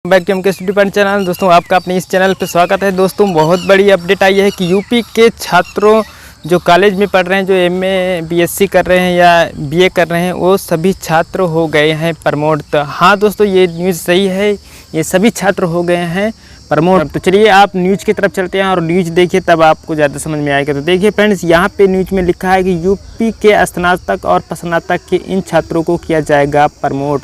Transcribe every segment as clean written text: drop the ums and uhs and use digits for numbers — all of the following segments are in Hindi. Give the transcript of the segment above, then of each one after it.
Back to MK study point channel. दोस्तों आपका अपने इस चैनल पर स्वागत है। दोस्तों बहुत बड़ी अपडेट आई है कि यूपी के छात्रों जो कॉलेज में पढ़ रहे हैं, जो एमए बीएससी कर रहे हैं या बीए कर रहे हैं, वो सभी छात्र हो गए हैं प्रमोट। तो हाँ दोस्तों, ये न्यूज़ सही है, ये सभी छात्र हो गए हैं प्रमोट। तो चलिए आप न्यूज़ की तरफ चलते हैं और न्यूज़ देखिए, तब आपको ज़्यादा समझ में आएगा। तो देखिए फ्रेंड्स, यहाँ पे न्यूज़ में लिखा है कि यूपी के स्नातक और स्नातक के इन छात्रों को किया जाएगा प्रमोट।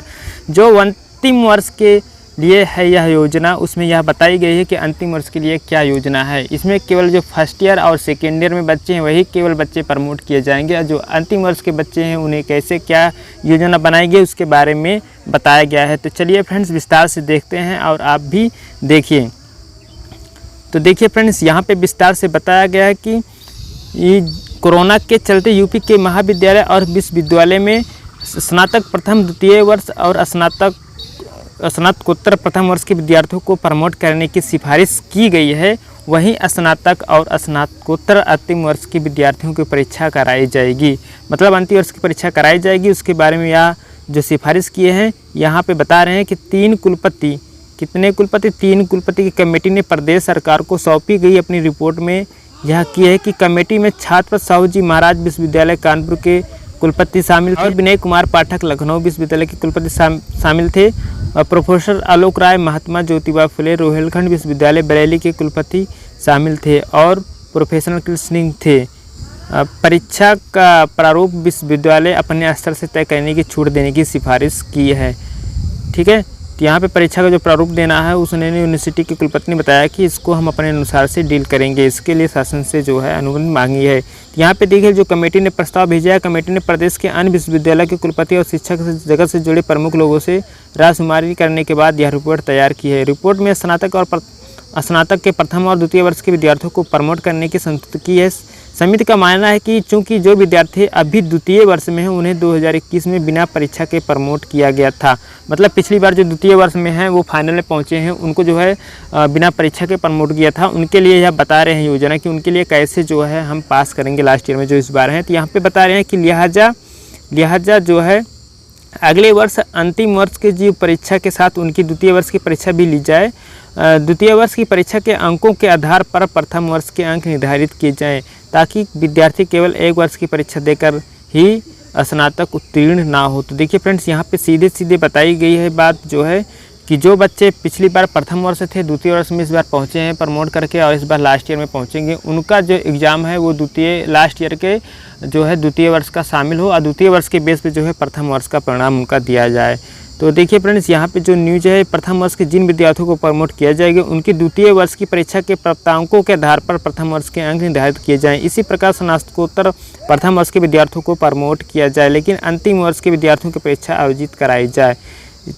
जो अंतिम वर्ष के लिए है यह योजना, उसमें यह बताई गई है कि अंतिम वर्ष के लिए क्या योजना है। इसमें केवल जो फर्स्ट ईयर और सेकेंड ईयर में बच्चे हैं वही केवल बच्चे प्रमोट किए जाएंगे, और जो अंतिम वर्ष के बच्चे हैं उन्हें कैसे क्या योजना बनाई गई उसके बारे में बताया गया है। तो चलिए फ्रेंड्स विस्तार से देखते हैं और आप भी देखिए। तो देखिए फ्रेंड्स, यहाँ पे विस्तार से बताया गया है कि कोरोना के चलते यूपी के महाविद्यालय और विश्वविद्यालय में स्नातक प्रथम द्वितीय वर्ष और स्नातकोत्तर प्रथम वर्ष के विद्यार्थियों को प्रमोट करने की सिफारिश की गई है। वहीं स्नातक और स्नातकोत्तर अंतिम वर्ष के विद्यार्थियों की परीक्षा कराई जाएगी, मतलब अंतिम वर्ष की परीक्षा कराई जाएगी। उसके बारे में यह जो सिफारिश किए हैं यहाँ पे बता रहे हैं कि तीन कुलपति की कमेटी ने प्रदेश सरकार को सौंपी गई अपनी रिपोर्ट में यह की है कि कमेटी में छात्र साहू जी महाराज विश्वविद्यालय कानपुर के कुलपति शामिल थे और विनय कुमार पाठक लखनऊ विश्वविद्यालय के कुलपति शामिल थे। प्रोफेसर आलोक राय महात्मा ज्योतिबा फुले रोहिलखंड विश्वविद्यालय बरेली के कुलपति शामिल थे और प्रोफेसर कृष्ण थे। परीक्षा का प्रारूप विश्वविद्यालय अपने स्तर से तय करने की छूट देने की सिफारिश की है। ठीक है, तो यहाँ पे परीक्षा का जो प्रारूप देना है उसने यूनिवर्सिटी के कुलपति ने बताया कि इसको हम अपने अनुसार से डील करेंगे, इसके लिए शासन से जो है अनुमति मांगी है। यहाँ पे देखिए, जो कमेटी ने प्रस्ताव भेजा है, कमेटी ने प्रदेश के अन्य विश्वविद्यालय के कुलपति और शिक्षक जगत से जुड़े प्रमुख लोगों से रायशुमारी करने के बाद यह रिपोर्ट तैयार की है। रिपोर्ट में स्नातक के प्रथम और द्वितीय वर्ष के विद्यार्थियों को प्रमोट करने की संस्तुति की है। समिति का मानना है कि चूंकि जो विद्यार्थी अभी द्वितीय वर्ष में हैं उन्हें 2021 में बिना परीक्षा के प्रमोट किया गया था, मतलब पिछली बार जो द्वितीय वर्ष में हैं वो फाइनल में पहुंचे हैं, उनको जो है बिना परीक्षा के प्रमोट किया था। उनके लिए यह बता रहे हैं योजना कि उनके लिए कैसे जो है हम पास करेंगे लास्ट ईयर में जो इस बार हैं। तो यहाँ पे बता रहे हैं कि लिहाजा जो है अगले वर्ष अंतिम वर्ष के जो परीक्षा के साथ उनकी द्वितीय वर्ष की परीक्षा भी ली जाए। द्वितीय वर्ष की परीक्षा के अंकों के आधार पर प्रथम वर्ष के अंक निर्धारित किए जाएं, ताकि विद्यार्थी केवल एक वर्ष की परीक्षा देकर ही स्नातक उत्तीर्ण ना हो। तो देखिए फ्रेंड्स, यहाँ पे सीधे बताई गई है बात जो है कि जो बच्चे पिछली बार प्रथम वर्ष थे द्वितीय वर्ष में इस बार पहुँचे हैं प्रमोट करके और इस बार लास्ट ईयर में पहुँचेंगे, उनका जो एग्ज़ाम है वो लास्ट ईयर के जो है द्वितीय वर्ष का शामिल हो और द्वितीय वर्ष के बेस पे जो है प्रथम वर्ष का परिणाम उनका दिया जाए। तो देखिए फ्रेंड्स, यहाँ पे जो न्यूज़ है, प्रथम वर्ष के जिन विद्यार्थियों को प्रमोट किया जाएगा उनकी द्वितीय वर्ष की परीक्षा के प्राप्तांकों के आधार पर प्रथम वर्ष के अंक निर्धारित किए जाएँ। इसी प्रकार स्नातकोत्तर प्रथम वर्ष के विद्यार्थियों को प्रमोट किया जाए, लेकिन अंतिम वर्ष के विद्यार्थियों की परीक्षा आयोजित कराई जाए।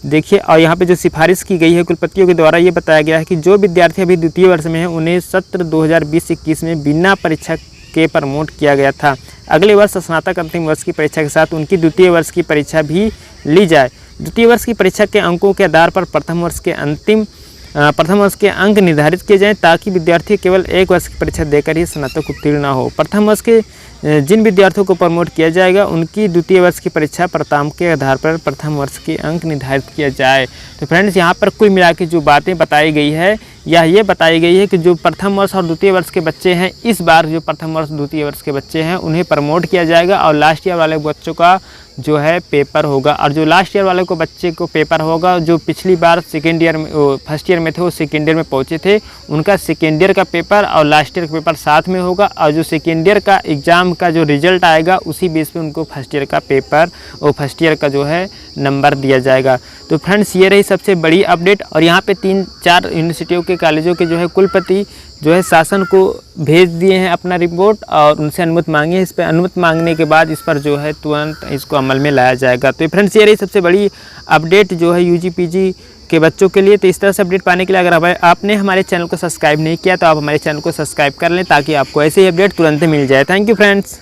देखिए, और यहाँ पे जो सिफारिश की गई है कुलपतियों के द्वारा ये बताया गया है कि जो विद्यार्थी अभी द्वितीय वर्ष में हैं उन्हें सत्र 2020-21 में बिना परीक्षा के प्रमोट किया गया था। अगले वर्ष स्नातक अंतिम वर्ष की परीक्षा के साथ उनकी द्वितीय वर्ष की परीक्षा भी ली जाए। द्वितीय वर्ष की परीक्षा के अंकों के आधार पर प्रथम वर्ष के अंक निर्धारित किए जाएं, ताकि विद्यार्थी केवल एक वर्ष की परीक्षा देकर ही स्नातक उत्तीर्ण ना हो। प्रथम वर्ष के जिन विद्यार्थियों को प्रमोट किया जाएगा उनकी द्वितीय वर्ष की परीक्षा प्राप्तांक के आधार पर प्रथम वर्ष के अंक निर्धारित किया जाए। तो फ्रेंड्स, यहाँ पर कुल मिला के जो बातें बताई गई है ये बताई गई है कि जो प्रथम वर्ष और द्वितीय वर्ष के बच्चे हैं, इस बार जो प्रथम वर्ष द्वितीय वर्ष के बच्चे हैं उन्हें प्रमोट किया जाएगा और लास्ट ईयर वाले बच्चों का जो है पेपर होगा। और जो लास्ट ईयर वाले को बच्चे को पेपर होगा, जो पिछली बार फर्स्ट ईयर में थे वो सेकेंड ईयर में पहुंचे थे, उनका सेकेंड ईयर का पेपर और लास्ट ईयर का पेपर साथ में होगा। और जो सेकेंड ईयर का एग्ज़ाम का जो रिजल्ट आएगा उसी बेस पे उनको फर्स्ट ईयर का पेपर और फर्स्ट ईयर का जो है नंबर दिया जाएगा। तो फ्रेंड्स, ये रही सबसे बड़ी अपडेट। और यहाँ पे 3-4 यूनिवर्सिटियों के कॉलेजों के जो है कुलपति जो है शासन को भेज दिए हैं अपना रिपोर्ट और उनसे अनुमति मांगी है। इस पर अनुमति मांगने के बाद इस पर जो है तुरंत इसको अमल में लाया जाएगा। तो फ्रेंड्स, ये रही सबसे बड़ी अपडेट जो है यूजी पीजी के बच्चों के लिए। तो इस तरह से अपडेट पाने के लिए अगर आपने हमारे चैनल को सब्सक्राइब नहीं किया तो आप हमारे चैनल को सब्सक्राइब कर लें, ताकि आपको ऐसे ही अपडेट तुरंत मिल जाए। Thank you friends.